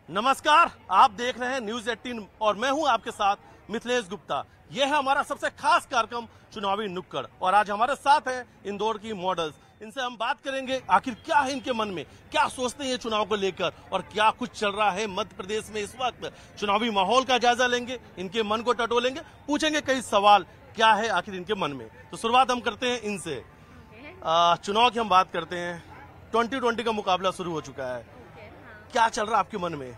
नमस्कार, आप देख रहे हैं न्यूज 18 और मैं हूं आपके साथ मिथिलेश गुप्ता। यह है हमारा सबसे खास कार्यक्रम चुनावी नुक्कड़ और आज हमारे साथ हैं इंदौर की मॉडल्स। इनसे हम बात करेंगे आखिर क्या है इनके मन में, क्या सोचते हैं चुनाव को लेकर और क्या कुछ चल रहा है मध्य प्रदेश में इस वक्त। चुनावी माहौल का जायजा लेंगे, इनके मन को टटोलेंगे, पूछेंगे कई सवाल क्या है आखिर इनके मन में। तो शुरुआत हम करते हैं इनसे। चुनाव की हम बात करते हैं, 2020 का मुकाबला शुरू हो चुका है। क्या चल रहा है आपके मन में?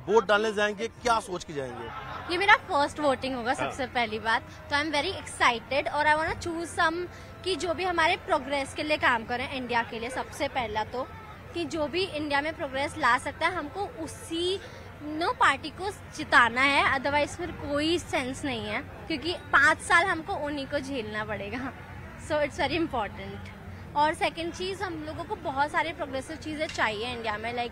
वोट डालने जाएंगे, क्या सोच के जाएंगे? ये मेरा फर्स्ट वोटिंग होगा सबसे पहली बात, तो आई एम वेरी एक्साइटेड और I want to choose some कि जो भी हमारे प्रोग्रेस के लिए काम करें इंडिया के लिए। सबसे पहला तो कि जो भी इंडिया में प्रोग्रेस ला सकता है हमको उसी पार्टी को जिताना है, अदरवाइज फिर कोई सेंस नहीं है क्योंकि 5 साल हमको उन्हीं को झेलना पड़ेगा। So it's very important. और सेकंड चीज़, हम लोगों को बहुत सारे प्रोग्रेसिव चीज़ें चाहिए इंडिया में। लाइक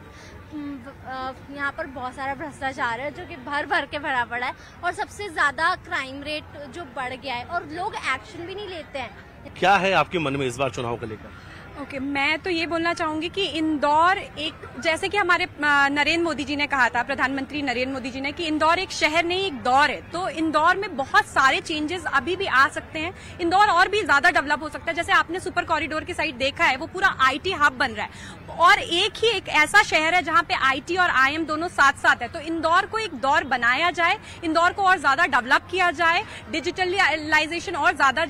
यहाँ पर बहुत सारा भ्रष्टाचार है जो कि भर भर के भरा पड़ा है और सबसे ज़्यादा क्राइम रेट जो बढ़ गया है और लोग एक्शन भी नहीं लेते हैं। क्या है आपके मन में इस बार चुनाव को लेकर? ओके, मैं तो ये बोलना चाहूंगी कि इंदौर एक, जैसे कि हमारे नरेंद्र मोदी जी ने कहा था, प्रधानमंत्री नरेंद्र मोदी जी ने, कि इंदौर एक शहर नहीं एक दौर है। तो इंदौर में बहुत सारे चेंजेस अभी भी आ सकते हैं। इंदौर और भी ज्यादा डेवलप हो सकता है। जैसे आपने सुपर कॉरिडोर की साइड देखा है, वो पूरा आईटी हब बन रहा है और एक ऐसा शहर है जहाँ पे आईटी और आईएम दोनों साथ साथ है। तो इंदौर को एक दौर बनाया जाए, इंदौर को और ज्यादा डेवलप किया जाए, डिजिटलाइजेशन और ज्यादा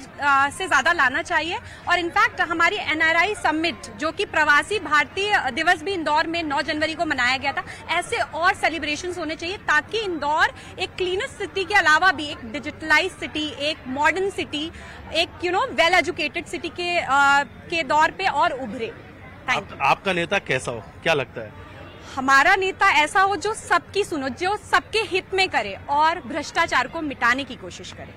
से ज्यादा लाना चाहिए। और इनफैक्ट हमारी एनआरआई समिट, जो कि प्रवासी भारतीय दिवस भी इंदौर में 9 जनवरी को मनाया गया था, ऐसे और सेलिब्रेशंस होने चाहिए ताकि इंदौर एक क्लीनर सिटी के अलावा भी एक डिजिटलाइज सिटी, एक मॉडर्न सिटी, एक वेल एजुकेटेड सिटी के दौर पे और उभरे। आपका नेता कैसा हो, क्या लगता है? हमारा नेता ऐसा हो जो सबकी सुनो, जो सबके हित में करे और भ्रष्टाचार को मिटाने की कोशिश करे।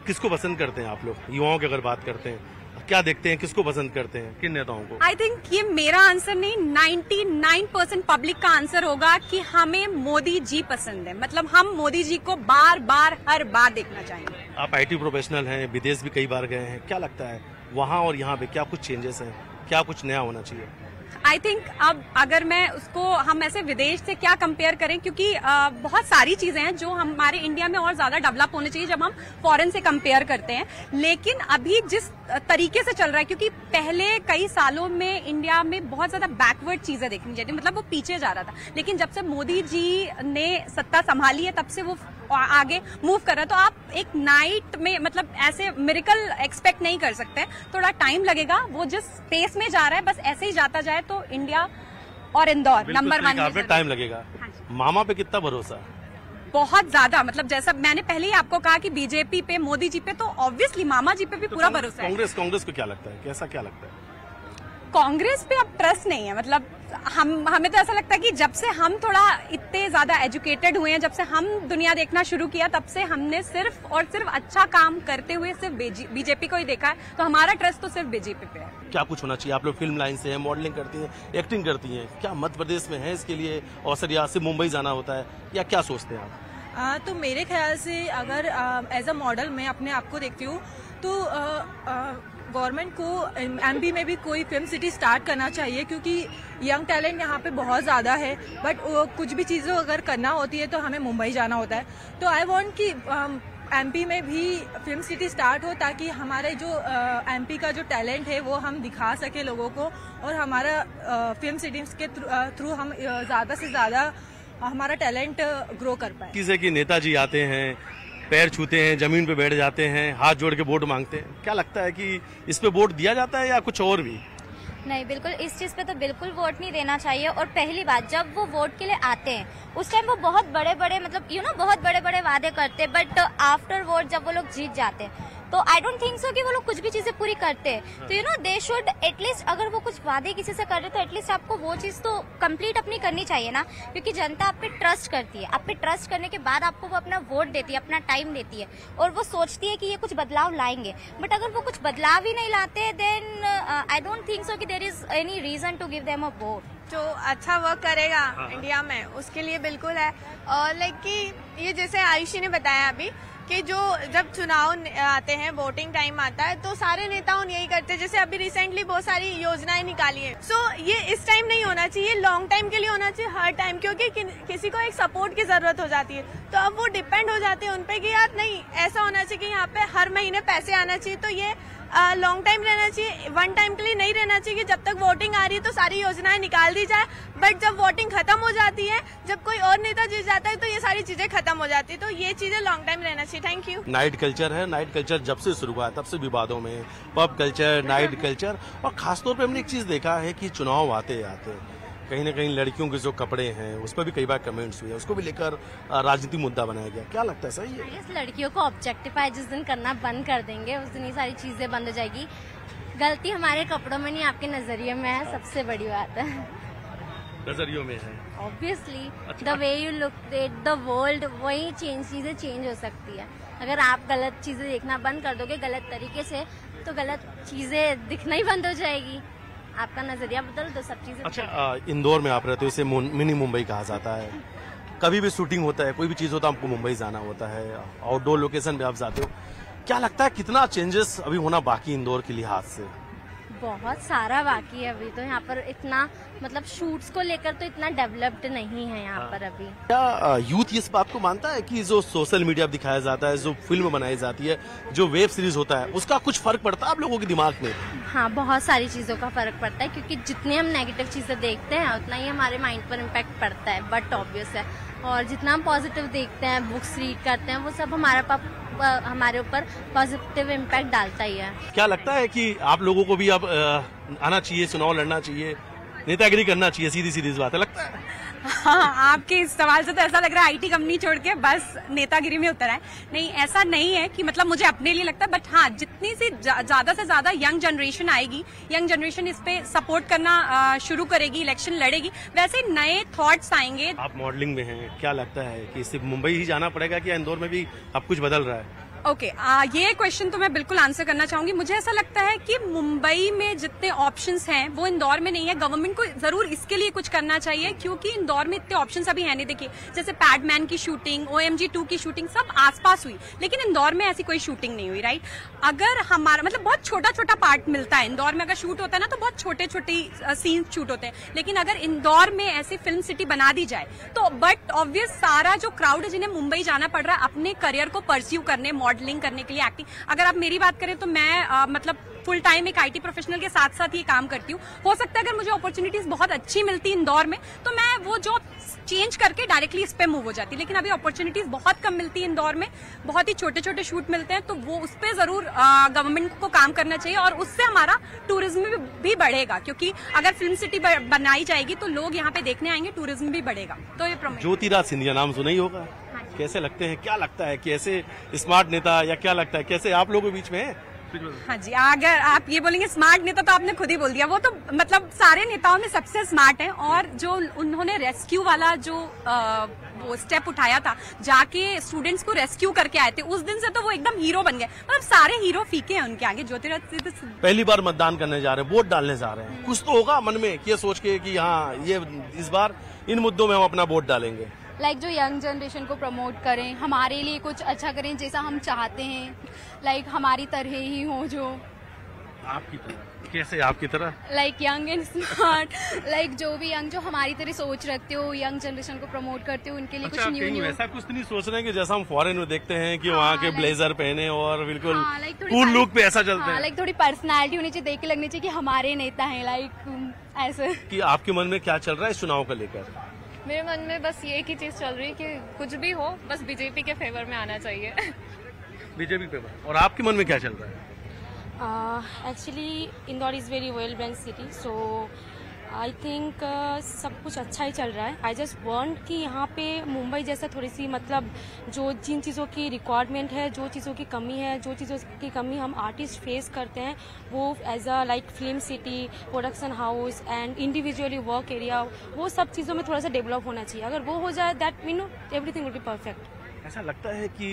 किसको पसंद करते हैं आप लोग? युवाओं की अगर बात करते हैं, क्या देखते हैं, किसको पसंद करते हैं, किन नेताओं को? आई थिंक ये मेरा आंसर नहीं, 99% पब्लिक का आंसर होगा कि हमें मोदी जी पसंद है। मतलब हम मोदी जी को बार बार हर बार देखना चाहेंगे। आप आईटी प्रोफेशनल हैं, विदेश भी कई बार गए हैं, क्या लगता है वहाँ और यहाँ पे क्या कुछ चेंजेस हैं, क्या कुछ नया होना चाहिए? आई थिंक अब अगर मैं उसको, हम ऐसे विदेश से क्या कंपेयर करें, क्योंकि बहुत सारी चीजें हैं जो हमारे इंडिया में और ज्यादा डेवलप होनी चाहिए जब हम फॉरेन से कंपेयर करते हैं। लेकिन अभी जिस तरीके से चल रहा है, क्योंकि पहले कई सालों में इंडिया में बहुत ज्यादा बैकवर्ड चीजें देखनी चाहिए, मतलब वो पीछे जा रहा था। लेकिन जब से मोदी जी ने सत्ता संभाली है तब से वो आगे मूव कर रहा है। तो आप एक नाइट में, मतलब ऐसे मिरेकल एक्सपेक्ट नहीं कर सकते, थोड़ा टाइम लगेगा। वो जिस पेस में जा रहा है बस ऐसे ही जाता जाए तो इंडिया और इंदौर नंबर 1 में टाइम लगेगा। मामा पे कितना भरोसा? बहुत ज्यादा। मतलब जैसा मैंने पहले ही आपको कहा कि बीजेपी पे, मोदी जी पे, तो ऑब्वियसली मामा जी पे भी पूरा भरोसा है। कांग्रेस को क्या लगता है, कैसा क्या लगता है? कांग्रेस पे अब ट्रस्ट नहीं है। मतलब हमें तो ऐसा लगता है कि जब से हम थोड़ा इतने ज्यादा एजुकेटेड हुए हैं, जब से हम दुनिया देखना शुरू किया, तब से हमने सिर्फ और सिर्फ अच्छा काम करते हुए सिर्फ बीजेपी को ही देखा है। तो हमारा ट्रस्ट तो सिर्फ बीजेपी पे है। क्या कुछ होना चाहिए? आप लोग फिल्म लाइन से हैं, मॉडलिंग करती हैं, एक्टिंग करती हैं, क्या मध्य प्रदेश में है इसके लिए अवसर, यहाँ से मुंबई जाना होता है, या क्या सोचते हैं आप? तो मेरे ख्याल से अगर एज अ मॉडल मैं अपने आप को देखती हूँ तो गवर्नमेंट को एमपी में भी कोई फिल्म सिटी स्टार्ट करना चाहिए, क्योंकि यंग टैलेंट यहाँ पे बहुत ज़्यादा है। बट कुछ भी चीज़ें अगर करना होती है तो हमें मुंबई जाना होता है। तो आई वांट कि एमपी में भी फिल्म सिटी स्टार्ट हो ताकि हमारे जो एमपी का जो टैलेंट है वो हम दिखा सके लोगों को, और हमारा फिल्म सिटीज के थ्रू हम ज़्यादा से ज़्यादा हमारा टैलेंट ग्रो कर पाए। किसी के नेताजी आते हैं, पैर छूते हैं, जमीन पे बैठ जाते हैं, हाथ जोड़ के वोट मांगते हैं, क्या लगता है कि इस पे वोट दिया जाता है या कुछ और भी? नहीं, बिल्कुल इस चीज पे तो बिल्कुल वोट नहीं देना चाहिए। और पहली बात, जब वो वोट के लिए आते हैं उस टाइम वो बहुत बड़े बड़े, मतलब बहुत बड़े बड़े वादे करते हैं, बट आफ्टर वोट जब वो लोग जीत जाते हैं तो आई डोंट थिंक सो कि वो लोग कुछ भी चीजें पूरी करते हैं। तो दे शुड एटलीस्ट, अगर वो कुछ वादे किसी से कर रहे तो एटलीस्ट आपको वो चीज तो कंप्लीट अपनी करनी चाहिए ना, क्योंकि जनता आप पे ट्रस्ट करती है। आप पे ट्रस्ट करने के बाद आपको वो अपना वोट देती है, अपना टाइम देती है और वो सोचती है कि ये कुछ बदलाव लाएंगे। बट अगर वो कुछ बदलाव ही नहीं लाते then I don't think so कि there is any reason to give them a vote. जो अच्छा वर्क करेगा इंडिया में उसके लिए बिल्कुल है। और लाइक कि ये जैसे आयुषी ने बताया अभी कि जो जब चुनाव आते हैं, वोटिंग टाइम आता है, तो सारे नेताओं यही करते हैं। जैसे अभी रिसेंटली बहुत सारी योजनाएं निकाली है। सो ये इस टाइम नहीं होना चाहिए, लॉन्ग टाइम के लिए होना चाहिए, हर टाइम, क्योंकि किसी को एक सपोर्ट की जरूरत हो जाती है। तो अब वो डिपेंड हो जाते हैं उन पे कि यार नहीं, ऐसा होना चाहिए कि यहाँ पे हर महीने पैसे आना चाहिए। तो ये लॉन्ग टाइम रहना चाहिए, वन टाइम के लिए नहीं रहना चाहिए कि जब तक वोटिंग आ रही है तो सारी योजनाएं निकाल दी जाए, बट जब वोटिंग खत्म हो जाती है, जब कोई और नेता जीत जाता है, तो ये सारी चीजें खत्म हो जाती है। तो ये चीजें लॉन्ग टाइम रहना चाहिए। Thank you. नाइट कल्चर है, नाइट कल्चर जब से शुरू हुआ तब से विवादों में, पब कल्चर, नाइट कल्चर, और खासतौर पे हमने एक चीज देखा है कि चुनाव आते आते कहीं ना कहीं लड़कियों के जो कपड़े हैं उस पर भी कई बार कमेंट्स हुए, उसको भी लेकर राजनीतिक मुद्दा बनाया गया। क्या लगता है, सही है? इस लड़कियों को ऑब्जेक्टिफाई जिस दिन करना बंद कर देंगे, उस दिन ये सारी चीजें बंद हो जाएगी। गलती हमारे कपड़ों में नहीं, आपके नजरिए में है, सबसे बड़ी बात है। नजरियों में है obviously, the way you look at the world, वही चीजें चेंज हो सकती है। अगर आप गलत चीजें देखना बंद कर दोगे गलत तरीके से, तो गलत चीजें दिखना ही बंद हो जाएगी। आपका नजरिया बदल दो, सब चीजें। अच्छा, इंदौर में आप रहते हो, इसे मिनी मुंबई कहा जाता है। कभी भी शूटिंग होता है, कोई भी चीज होता है, आपको मुंबई जाना होता है, आउटडोर लोकेशन पे आप जाते हो। क्या लगता है कितना चेंजेस अभी होना बाकी इंदौर के लिहाज से? बहुत सारा बाकी है अभी तो। यहाँ पर इतना मतलब शूट्स को लेकर तो इतना डेवलप्ड नहीं है यहाँ पर अभी। क्या यूथ इस बात को मानता है कि जो सोशल मीडिया दिखाया जाता है, जो फिल्म बनाई जाती है, जो वेब सीरीज होता है, उसका कुछ फर्क पड़ता है आप लोगों के दिमाग में? हाँ, बहुत सारी चीजों का फर्क पड़ता है, क्योंकि जितने हम नेगेटिव चीजें देखते हैं उतना ही हमारे माइंड पर इम्पैक्ट पड़ता है, बट ऑब्वियस है। और जितना हम पॉजिटिव देखते हैं, बुक्स रीड करते हैं, वो सब हमारे ऊपर पॉजिटिव इम्पैक्ट डालता ही है। क्या लगता है कि आप लोगों को भी अब आना चाहिए, चुनाव लड़ना चाहिए, नेतागिरी करना चाहिए? सीधी सीधी बात है, लगता है? हाँ, आपके इस सवाल से तो ऐसा लग रहा है आईटी कंपनी छोड़ के बस नेतागिरी में उतर आए। नहीं, ऐसा नहीं है कि मतलब मुझे अपने लिए लगता है, बट हाँ, जितनी सी ज्यादा से ज्यादा यंग जनरेशन आएगी, यंग जनरेशन इस पे सपोर्ट करना शुरू करेगी, इलेक्शन लड़ेगी, वैसे नए थॉट्स आएंगे। आप मॉडलिंग में हैं, क्या लगता है कि सिर्फ मुंबई ही जाना पड़ेगा कि इंदौर में भी अब कुछ बदल रहा है? ओके, ये क्वेश्चन तो मैं बिल्कुल आंसर करना चाहूंगी। मुझे ऐसा लगता है कि मुंबई में जितने ऑप्शंस हैं वो इंदौर में नहीं है। गवर्नमेंट को जरूर इसके लिए कुछ करना चाहिए, क्योंकि इंदौर में इतने ऑप्शंस अभी है नहीं। देखिए, जैसे पैडमैन की शूटिंग, OMG 2 की शूटिंग सब आसपास हुई, लेकिन इंदौर में ऐसी कोई शूटिंग नहीं हुई, राइट? अगर हमारा मतलब बहुत छोटा छोटा पार्ट मिलता है इंदौर में, अगर शूट होता है ना तो बहुत छोटे छोटे सीन शूट होते हैं, लेकिन अगर इंदौर में ऐसी फिल्म सिटी बना दी जाए तो, बट ऑब्वियस सारा जो क्राउड है जिन्हें मुंबई जाना पड़ रहा है अपने करियर को परस्यू करने, मॉडलिंग करने के लिए, एक्टिंग, अगर आप मेरी बात करें तो मैं मतलब फुल टाइम एक IT प्रोफेशनल के साथ साथ ये काम करती हूँ। हो सकता है अगर मुझे अपॉर्चुनिटीज बहुत अच्छी मिलती इंदौर में तो मैं वो जॉब चेंज करके डायरेक्टली इस पे मूव हो जाती, लेकिन अभी अपॉर्चुनिटीज बहुत कम मिलती है इंदौर में, बहुत ही छोटे छोटे शूट मिलते हैं, तो वो उस पे जरूर गवर्नमेंट को काम करना चाहिए, और उससे हमारा टूरिज्म भी बढ़ेगा, क्योंकि अगर फिल्म सिटी बनाई जाएगी तो लोग यहाँ पे देखने आएंगे, टूरिज्म भी बढ़ेगा। तो ये ज्योतिराज सिंधिया नाम सुना ही होगा, कैसे लगते हैं? क्या लगता है कि ऐसे स्मार्ट नेता, या क्या लगता है कैसे आप लोगों के बीच में है? हाँ जी, अगर आप ये बोलेंगे स्मार्ट नेता तो आपने खुद ही बोल दिया, वो तो मतलब सारे नेताओं में सबसे स्मार्ट है। और जो उन्होंने रेस्क्यू वाला जो वो स्टेप उठाया था, जाके स्टूडेंट्स को रेस्क्यू करके आए थे, उस दिन से तो वो एकदम हीरो बन गए। मतलब सारे हीरो फीके हैं उनके आगे। ज्योतिराज पहली बार मतदान करने जा रहे हैं, वोट डालने जा रहे हैं, कुछ तो होगा मन में ये सोच के कि हाँ, ये इस बार इन मुद्दों में हम अपना वोट डालेंगे। लाइक जो यंग जनरेशन को प्रमोट करें, हमारे लिए कुछ अच्छा करें जैसा हम चाहते हैं, लाइक हमारी तरह ही हो, जो आपकी तरह। कैसे आपकी तरह? Like young and smart, like जो भी यंग, जो हमारी तरह सोच रखते हो, यंग जनरेशन को प्रमोट करते हो, उनके लिए कुछ न्यू ऐसा कुछ तो नहीं सोच रहे हैं कि जैसा हम फॉरेन में देखते हैं कि वहाँ के ब्लेजर पहने और बिल्कुल कूल लुक पे ऐसा चलते हैं? लाइक थोड़ी पर्सनैलिटी होनी चाहिए, देख के लगनी चाहिए कि हमारे नेता है, लाइक ऐसे। कि आपके मन में क्या चल रहा है इस चुनाव को लेकर? मेरे मन में बस ये एक ही चीज चल रही है कि कुछ भी हो, बस बीजेपी के फेवर में आना चाहिए। BJP favour. और आपके मन में क्या चल रहा है? Actually Indore is very well brand city, so I think सब कुछ अच्छा ही चल रहा है। आई जस्ट वांट कि यहाँ पे मुंबई जैसा थोड़ी सी मतलब जो जिन चीज़ों की रिक्वायरमेंट है, जो चीज़ों की कमी है, जो चीज़ों की कमी हम आर्टिस्ट फेस करते हैं, वो as a like film city, production house and individually work area, वो सब चीज़ों में थोड़ा सा डेवलप होना चाहिए। अगर वो हो जाए, that mean everything will be perfect. ऐसा लगता है कि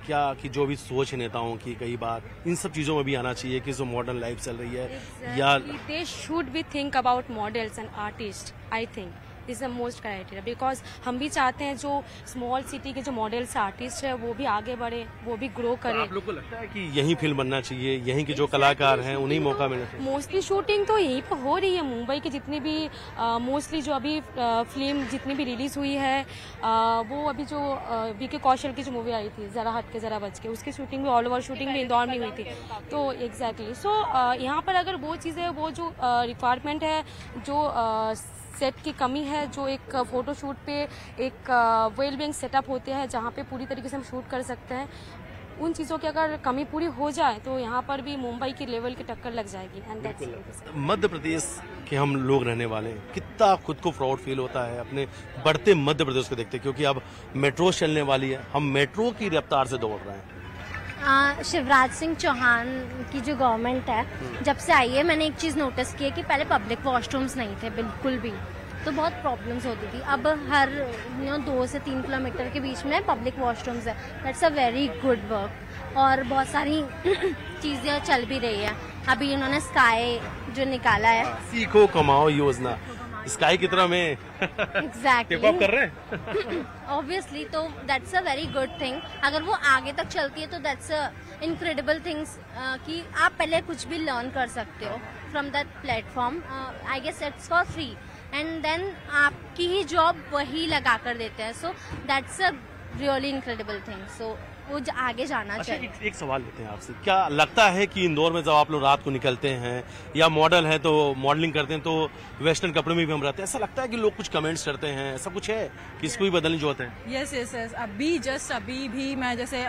क्या कि जो भी सोच है नेताओं की, कई बार इन सब चीजों में भी आना चाहिए कि जो मॉडर्न लाइफ चल रही है, या they should be think about models and artist. I think this is the most criteria, because हम भी चाहते हैं जो स्मॉल सिटी के जो मॉडल्स आर्टिस्ट है वो भी आगे बढ़े, वो भी ग्रो करे। आप लोग को लगता है कि यही फिल्म बनना चाहिए, यहीं के जो कलाकार हैं उन्हें मौका मिलना चाहिए? मोस्टली शूटिंग तो यहीं पर हो रही है, मुंबई की जितनी भी मोस्टली जो अभी फिल्म जितनी भी रिलीज हुई है, वो अभी जो वीके कौशल की जो मूवी आई थी जरा हट के जरा बच के, उसकी शूटिंग भी ऑल ओवर शूटिंग भी इंदौर में हुई थी। तो एग्जैक्टली सो यहाँ पर अगर वो चीज़ें, वो जो रिक्वायरमेंट है, जो सेट की कमी है, जो एक फोटो शूट पे एक वेल बीइंग सेटअप होते हैं जहाँ पे पूरी तरीके से हम शूट कर सकते हैं, उन चीज़ों की अगर कमी पूरी हो जाए तो यहाँ पर भी मुंबई की लेवल की टक्कर लग जाएगी। एंड दैट्स मध्य प्रदेश के हम लोग रहने वाले हैं, कितना खुद को प्राउड फील होता है अपने बढ़ते मध्य प्रदेश को देखते, क्योंकि अब मेट्रो चलने वाली है, हम मेट्रो की रफ्तार से दौड़ रहे हैं। शिवराज सिंह चौहान की जो गवर्नमेंट है, जब से आई है, मैंने एक चीज़ नोटिस की है कि पहले पब्लिक वॉशरूम्स नहीं थे बिल्कुल भी, तो बहुत प्रॉब्लम्स होती थी। अब हर 2 से 3 किलोमीटर के बीच में पब्लिक वॉशरूम्स है। That's a very good work. और बहुत सारी चीज़ें चल भी रही है। अभी उन्होंने स्काई जो निकाला है, सीखो कमाओ योजना, स्काई की तरह में एग्जैक्टली कर रहे हैं ऑब्वियसली, तो that's a very good thing. अगर वो आगे तक चलती है तो दैट्स अ इनक्रेडिबल थिंग्स कि आप पहले कुछ भी लर्न कर सकते हो from that platform. I guess it's for free and then आपकी ही जॉब वही लगा कर देते हैं। So that's a really incredible thing. So वो आगे जाना चाहिए। एक सवाल लेते हैं आपसे, क्या लगता है कि इंदौर में जब आप लोग रात को निकलते हैं या मॉडल है तो मॉडलिंग करते हैं तो वेस्टर्न कपड़े में भी हम रहते हैं, ऐसा लगता है कि लोग कुछ कमेंट्स करते हैं, ऐसा कुछ है कि इसको भी बदलने जो होते हैं? Yes yes yes. अभी भी मैं जैसे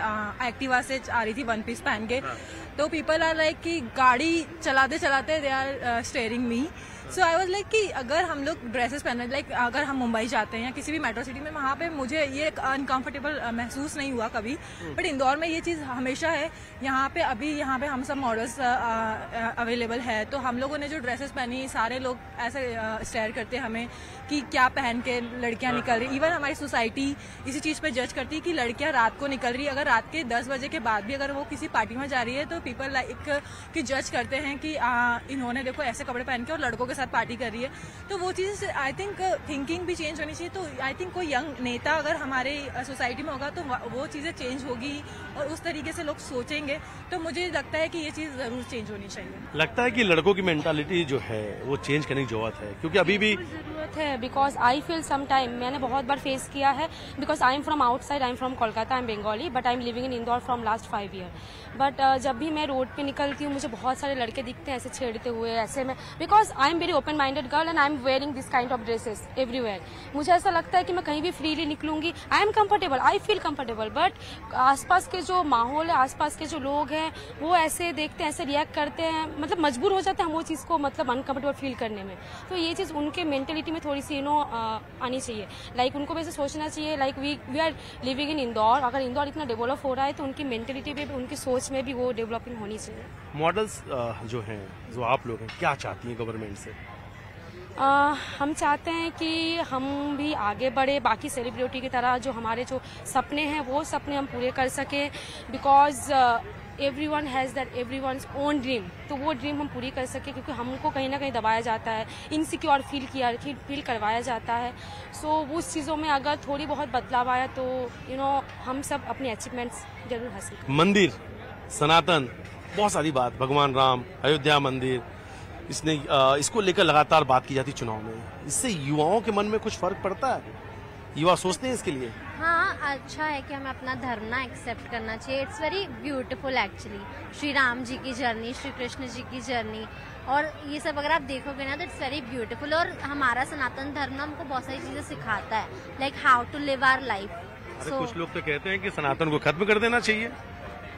एक्टिवा से आ रही थी वन पीस पहन के, तो पीपल आर लाइक कि गाड़ी चलाते चलाते they are steering me. So I was like कि अगर हम लोग ड्रेसेस पहने, लाइक अगर हम मुंबई जाते हैं या किसी भी मेट्रो सिटी में, वहाँ पे मुझे ये अनकंफर्टेबल महसूस नहीं हुआ कभी, बट इंदौर में ये चीज़ हमेशा है। यहाँ पे हम सब मॉडल्स अवेलेबल है, तो हम लोगों ने जो ड्रेसेस पहनी, सारे लोग ऐसे स्टेयर करते हैं हमें कि क्या पहन के लड़कियाँ निकल रही। इवन हमारी सोसाइटी इसी चीज़ पे जज करती है कि लड़कियाँ रात को निकल रही है। अगर रात के 10 बजे के बाद भी अगर वो किसी पार्टी में जा रही है तो पीपल लाइक कि जज करते हैं कि इन्होंने देखो ऐसे कपड़े पहन के और लड़कों के साथ पार्टी कर रही है। तो वो चीज़ आई थिंक थिंकिंग भी चेंज होनी चाहिए। तो आई थिंक कोई यंग नेता अगर हमारे सोसाइटी में होगा तो वो चीज़ें चेंज होगी और उस तरीके से लोग सोचेंगे। तो मुझे लगता है कि ये चीज़ ज़रूर चेंज होनी चाहिए। लगता है कि लड़कों की मेंटालिटी जो है वो चेंज करने की जरूरत है, क्योंकि अभी भी जरूरत है। Because I feel some time, मैंने बहुत बार फेस किया है, because I am from outside, I am from Kolkata, I am Bengali, but I am living in Indore from last 5 year. बट जब भी मैं रोड पे निकलती हूँ मुझे बहुत सारे लड़के दिखते हैं ऐसे छेड़ते हुए, ऐसे में, because I am very open minded girl and I am wearing this kind of dresses everywhere. मुझे ऐसा लगता है कि मैं कहीं भी फ्रीली निकलूंगी, I am comfortable, I feel comfortable, but आसपास के जो माहौल है, आसपास के जो लोग हैं, वो ऐसे देखते हैं, ऐसे रिएक्ट करते हैं, मतलब मजबूर हो जाते हैं हम वो चीज़ को मतलब अनकंफर्टेबल फील करने में। तो ये चीज़ उनके मेंटेलिटी में थोड़ी सी आनी चाहिए। लाइक उनको वैसे सोचना चाहिए, like we are living in Indore, अगर इंदौर इतना डेवलप हो रहा है तो उनकी मेंटेलिटी में भी, उनकी सोच में भी वो डेवलपिंग होनी चाहिए। मॉडल्स जो हैं, जो आप लोग हैं, क्या चाहती हैं गवर्नमेंट से? हम चाहते हैं कि हम भी आगे बढ़े, बाकी सेलिब्रिटी की तरह जो हमारे जो सपने हैं वो सपने हम पूरे कर सकें। Because everyone has that everyone's own dream, तो वो ड्रीम हम पूरी कर सके, क्योंकि हमको कहीं ना कहीं दबाया जाता है, इनसिक्योर फील करवाया जाता है। सो उस चीज़ों में अगर थोड़ी बहुत बदलाव आया तो हम सब अपने अचीवमेंट्स जरूर हासिल करें। मंदिर सनातन, बहुत सारी बात, भगवान राम, अयोध्या मंदिर, इसको लेकर लगातार बात की जाती चुनाव में। इससे युवाओं के मन में कुछ फर्क पड़ता है? युवा सोचते हैं इसके लिए? हाँ, अच्छा है कि हमें अपना धर्म ना एक्सेप्ट करना चाहिए। It's very beautiful actually. Shri Ram ji की जर्नी, श्री कृष्ण जी की जर्नी, और ये सब अगर आप देखोगे ना तो इट्स वेरी ब्यूटीफुल। और हमारा सनातन धर्म ना हमको बहुत सारी चीजें सिखाता है, like how to live our life. कुछ लोग तो कहते हैं कि सनातन को खत्म कर देना चाहिए।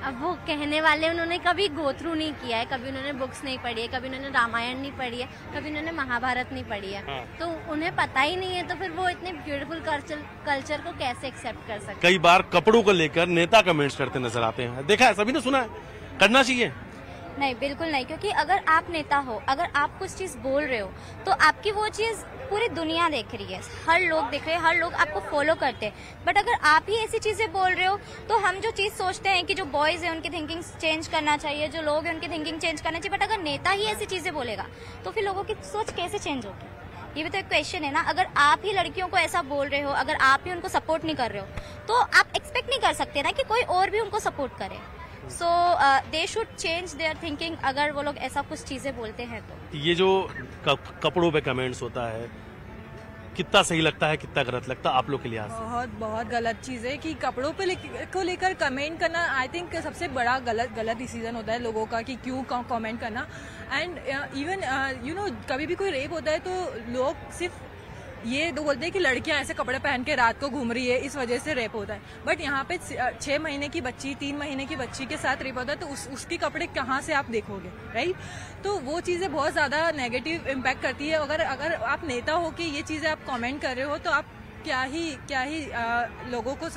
अब वो कहने वाले, उन्होंने कभी गो थ्रू नहीं किया है, कभी उन्होंने बुक्स नहीं पढ़ी है, कभी उन्होंने रामायण नहीं पढ़ी है, कभी उन्होंने महाभारत नहीं पढ़ी है। तो उन्हें पता ही नहीं है, तो फिर वो इतने ब्यूटीफुल कल्चर को कैसे एक्सेप्ट कर सकते? कई बार कपड़ों को लेकर नेता कमेंट्स करते नजर आते हैं, देखा है, सभी ने सुना है, करना चाहिए? नहीं, बिल्कुल नहीं, क्योंकि अगर आप नेता हो, अगर आप कुछ चीज बोल रहे हो तो आपकी वो चीज पूरी दुनिया देख रही है, हर लोग देख रहे हैं, हर लोग आपको फॉलो करते हैं। बट अगर आप ही ऐसी चीजें बोल रहे हो तो हम जो चीज सोचते हैं कि जो बॉयज है उनकी थिंकिंग चेंज करना चाहिए, जो लोग हैं उनकी थिंकिंग चेंज करना चाहिए, बट अगर नेता ही ऐसी चीजें बोलेगा तो फिर लोगों की सोच कैसे चेंज होगी? ये भी तो एक क्वेश्चन है ना। अगर आप ही लड़कियों को ऐसा बोल रहे हो, अगर आप ही उनको सपोर्ट नहीं कर रहे हो, तो आप एक्सपेक्ट नहीं कर सकते ना कि कोई और भी उनको सपोर्ट करे। So they should change their thinking, अगर वो लोग ऐसा कुछ चीजें बोलते हैं तो। ये जो कपड़ों पे कमेंट्स होता है, कितना सही लगता है, कितना गलत लगता है आप लोग के लिहाज से? बहुत गलत चीज़ है कि कपड़ों पे को लेकर कमेंट करना। आई थिंक सबसे बड़ा गलत डिसीजन होता है लोगों का कि क्यों कमेंट करना। एंड इवन यू नो कभी भी कोई रेप होता है तो लोग सिर्फ ये तो बोलते हैं कि लड़कियां ऐसे कपड़े पहन के रात को घूम रही है, इस वजह से रेप होता है। बट यहाँ पे 6 महीने की बच्ची, 3 महीने की बच्ची के साथ रेप होता है, तो उसके कपड़े कहाँ से आप देखोगे, राइट? तो वो चीज़ें बहुत ज़्यादा नेगेटिव इम्पैक्ट करती है। अगर आप नेता हो कि ये चीज़ें आप कमेंट कर रहे हो, तो आप क्या ही लोगों को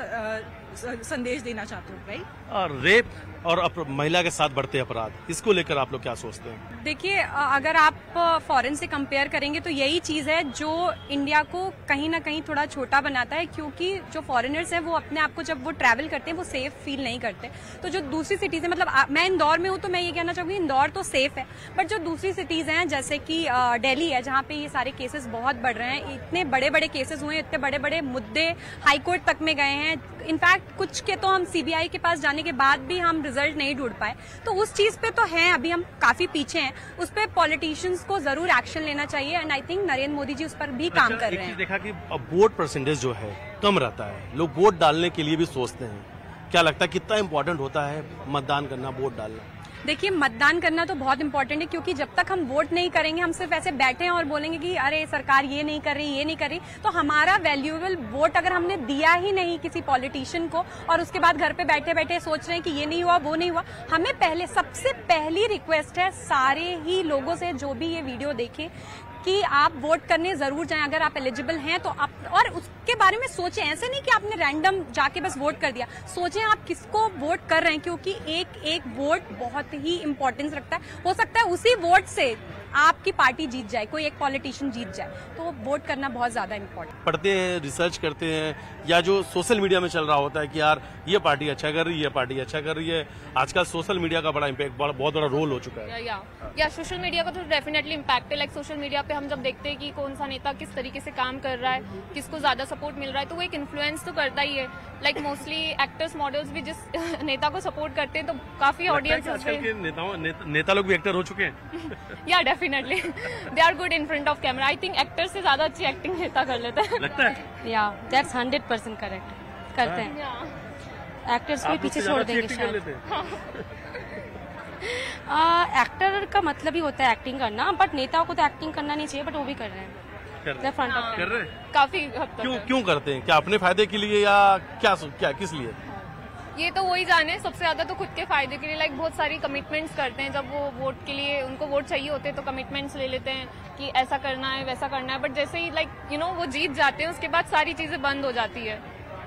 संदेश देना चाहते हो, राइट? और रेप और महिला के साथ बढ़ते अपराध, इसको लेकर आप लोग क्या सोचते हैं? देखिए, अगर आप फॉरेन से कंपेयर करेंगे तो यही चीज है जो इंडिया को कहीं ना कहीं थोड़ा छोटा बनाता है, क्योंकि जो फॉरेनर्स हैं वो अपने आप को जब वो ट्रैवल करते हैं वो सेफ फील नहीं करते। तो जो दूसरी सिटीज है, मतलब मैं इंदौर में हूँ तो मैं ये कहना चाहूंगी इंदौर तो सेफ है, बट जो दूसरी सिटीज हैं जैसे कि दिल्ली है, जहाँ पे ये सारे केसेस बहुत बढ़ रहे हैं, इतने बड़े बड़े केसेस हुए, इतने बड़े बड़े मुद्दे हाईकोर्ट तक में गए हैं, इनफैक्ट कुछ के तो हम सीबीआई के पास जाने के बाद भी हम रिजल्ट नहीं ढूंढ पाए। तो उस चीज पे तो है, अभी हम काफी पीछे हैं, उस पे पॉलिटिशियंस को जरूर एक्शन लेना चाहिए। And I think Narendra Modi ji उस पर भी काम कर रहे हैं। देखा कि अब वोट परसेंटेज जो है कम रहता है, लोग वोट डालने के लिए भी सोचते हैं। क्या लगता है कितना इम्पोर्टेंट होता है मतदान करना, वोट डालना? देखिए, मतदान करना तो बहुत इंपॉर्टेंट है, क्योंकि जब तक हम वोट नहीं करेंगे, हम सिर्फ ऐसे बैठे हैं और बोलेंगे कि अरे सरकार ये नहीं कर रही, ये नहीं कर रही, तो हमारा वैल्यूएबल वोट अगर हमने दिया ही नहीं किसी पॉलिटिशियन को और उसके बाद घर पे बैठे बैठे सोच रहे हैं कि ये नहीं हुआ, वो नहीं हुआ, हमें पहले सबसे पहली रिक्वेस्ट है सारे ही लोगों से जो भी ये वीडियो देखें कि आप वोट करने जरूर जाएं। अगर आप एलिजिबल हैं तो आप, और उसके बारे में सोचें, ऐसे नहीं कि आपने रैंडम जाके बस वोट कर दिया, सोचें आप किसको वोट कर रहे हैं, क्योंकि एक एक वोट बहुत ही इंपॉर्टेंस रखता है। हो सकता है उसी वोट से आपकी पार्टी जीत जाए, कोई एक पॉलिटिशियन जीत जाए, तो वोट करना बहुत ज्यादा इम्पोर्टेंट। पढ़ते हैं, रिसर्च करते हैं, या जो सोशल मीडिया में चल रहा होता है कि यार ये पार्टी अच्छा कर रही है, ये पार्टी अच्छा कर रही है, आजकल सोशल मीडिया का बड़ा इम्पैक्ट, बहुत बड़ा रोल हो चुका है। या सोशल मीडिया का तो डेफिनेटली इम्पैक्ट है। लाइक सोशल मीडिया पे हम जब देखते हैं कि कौन सा नेता किस तरीके से काम कर रहा है, किसको ज्यादा सपोर्ट मिल रहा है, तो वो एक इन्फ्लुएंस तो करता ही है। लाइक मोस्टली एक्टर्स, मॉडल्स भी जिस नेता को सपोर्ट करते हैं, तो काफी ऑडियंस नेता लोग भी एक्टर हो चुके हैं। Yeah definitely they are good in front of camera. I think actor से ज्यादा अच्छी एक्टिंग नेता कर लेते हैं, लगता है। या दैट्स 100% करेक्ट, करते हैं। एक्टर्स को पीछे छोड़ देंगे शायद। एक्टर का मतलब ही होता है एक्टिंग करना, बट नेताओं को तो एक्टिंग करना नहीं चाहिए, बट वो भी कर रहे हैं फ्रंट ऑफ कर रहे हैं। काफी हद तक। क्यों करते हैं? क्या अपने फायदे के लिए या क्या किस लिए? ये तो वही जाने, सबसे ज्यादा तो खुद के फायदे के लिए। लाइक बहुत सारी कमिटमेंट्स करते हैं, जब वो वोट के लिए उनको वोट चाहिए होते हैं तो कमिटमेंट्स ले लेते हैं कि ऐसा करना है, वैसा करना है, बट जैसे ही लाइक यू नो वो जीत जाते हैं, उसके बाद सारी चीजें बंद हो जाती है,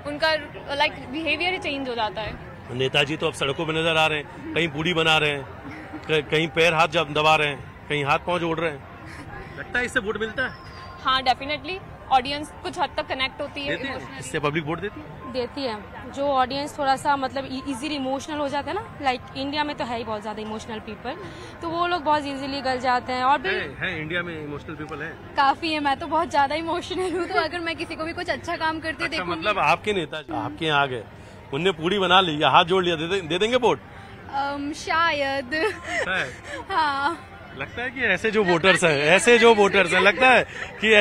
उनका लाइक बिहेवियर ही चेंज हो जाता है। नेताजी तो अब सड़कों पे नजर आ रहे हैं, कहीं पूड़ी बना रहे हैं, कहीं पैर हाथ दबा रहे हैं, कहीं हाथ पांव जोड़ रहे हैं। लगता है इससे वोट मिलता है? हाँ, डेफिनेटली ऑडियंस कुछ हद तक कनेक्ट होती है, इससे पब्लिक वोट देती है। जो ऑडियंस थोड़ा सा मतलब इजीली इमोशनल हो जाता है ना, लाइक इंडिया में तो है ही बहुत ज्यादा इमोशनल पीपल, तो वो लोग बहुत इजीली गल जाते हैं। और भी है इंडिया में इमोशनल पीपल है काफी है। मैं तो बहुत ज्यादा इमोशनल हूँ, तो अगर मैं किसी को भी कुछ अच्छा काम करते देखूंगी। मतलब आपके नेता आपके यहाँ आ गए, उनने पूड़ी बना ली या हाथ जोड़ लिया, दे देंगे वोट? शायद। हाँ, लगता है कि ऐसे जो वोटर्स हैं, लगता है कि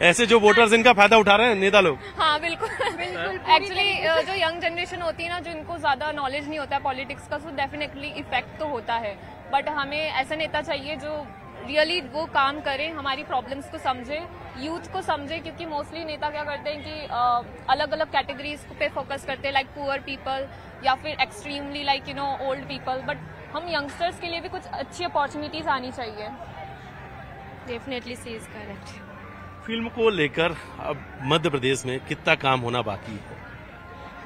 ऐसे जो वोटर्स इनका फायदा उठा रहे हैं नेता लोग। हाँ, बिल्कुल। एक्चुअली जो यंग जनरेशन होती है ना, जिनको ज्यादा नॉलेज नहीं होता है पॉलिटिक्स का, तो डेफिनेटली इफेक्ट तो होता है, बट हमें ऐसा नेता चाहिए जो रियली वो काम करे, हमारी प्रॉब्लम्स को समझे, यूथ को समझे, क्योंकि मोस्टली नेता क्या करते हैं कि अलग अलग कैटेगरीज पे फोकस करते हैं, लाइक पुअर पीपल या फिर extremely like you know old people, but हम यंगस्टर्स के लिए भी कुछ अच्छी अपॉर्चुनिटीज आनी चाहिए। Definitely she is correct. Film को लेकर अब मध्य प्रदेश में कितना काम होना बाकी है?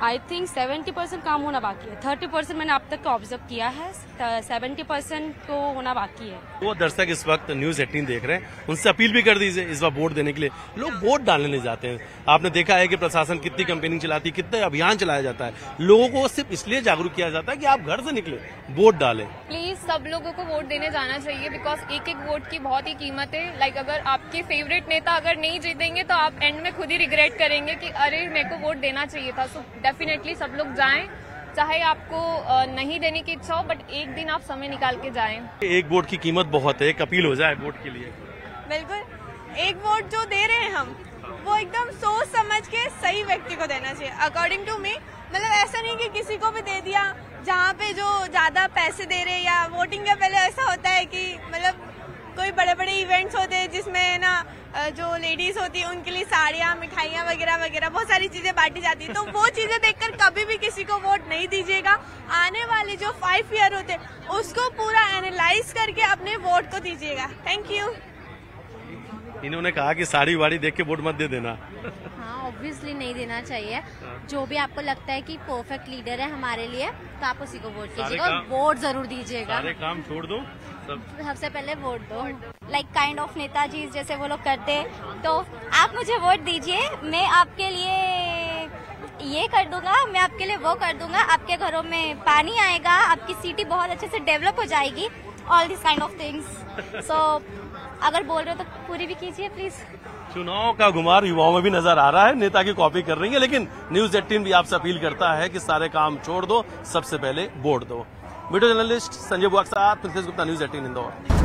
आई थिंक 70% काम होना बाकी है, 30% मैंने अब तक का ऑब्जर्व किया है, 70% तो होना बाकी है। वो दर्शक इस वक्त न्यूज 18 देख रहे हैं, उनसे अपील भी कर दीजिए इस बार वोट देने के लिए। लोग वोट डालने नहीं जाते हैं। आपने देखा है कि प्रशासन कितनी कैंपेनिंग चलाती है, कितने अभियान चलाया जाता है। लोगों को सिर्फ इसलिए जागरूक किया जाता है कि आप घर से निकले, वोट डालें। प्लीज सब लोगों को वोट देने जाना चाहिए, बिकॉज एक एक वोट की बहुत ही कीमत है। लाइक अगर आपके फेवरेट नेता अगर नहीं जीतेंगे तो आप एंड में खुद ही रिग्रेट करेंगे कि अरे मेरे को वोट देना चाहिए था। सो डेफिनेटली सब लोग जाएं, चाहे आपको नहीं देने की इच्छा हो, बट एक दिन आप समय निकाल के जाएं। एक वोट की कीमत बहुत है, एक अपील हो जाए वोट के लिए। बिल्कुल, एक वोट जो दे रहे हैं हम, वो एकदम सोच समझ के सही व्यक्ति को देना चाहिए अकॉर्डिंग टू मी। मतलब ऐसा नहीं कि किसी को भी दे दिया, जहाँ पे जो ज्यादा पैसे दे रहे, या वोटिंग के पहले ऐसा होता है कि मतलब कोई बड़े बड़े इवेंट्स होते हैं जिसमें ना जो लेडीज होती है उनके लिए साड़ियाँ, मिठाइयाँ वगैरह वगैरह बहुत सारी चीजें बांटी जाती है। तो वो चीजें देखकर कभी भी किसी को वोट नहीं दीजिएगा। आने वाले जो 5 ईयर होते हैं उसको पूरा एनालाइज करके अपने वोट को दीजिएगा। Thank you. इन्होंने कहा कि साड़ी वाड़ी देख के वोट मत दे देना। हाँ, ऑब्वियसली नहीं देना चाहिए। जो भी आपको लगता है कि परफेक्ट लीडर है हमारे लिए, तो आप उसी को वोट कीजिएगा और वोट जरूर दीजिएगा। सारे काम छोड़ दो, सबसे पहले वोट दो। लाइक काइंड ऑफ नेताजी जैसे वो लोग करते, तो आप मुझे वोट दीजिए, मैं आपके लिए ये कर दूंगा, मैं आपके लिए वो कर दूंगा, आपके घरों में पानी आएगा, आपकी सिटी बहुत अच्छे से डेवलप हो जाएगी, all this kind of things. So अगर बोल रहे हो तो पूरी भी कीजिए प्लीज। चुनाव का गुमार युवाओं में भी नजर आ रहा है, नेता की कॉपी कर रही है, लेकिन न्यूज 18 भी आपसे अपील करता है कि सारे काम छोड़ दो, सबसे पहले वोट दो। वीडियो जर्नलिस्ट संजय बुआ के साथ मिथलेश गुप्ता, न्यूज 18 इंदौर।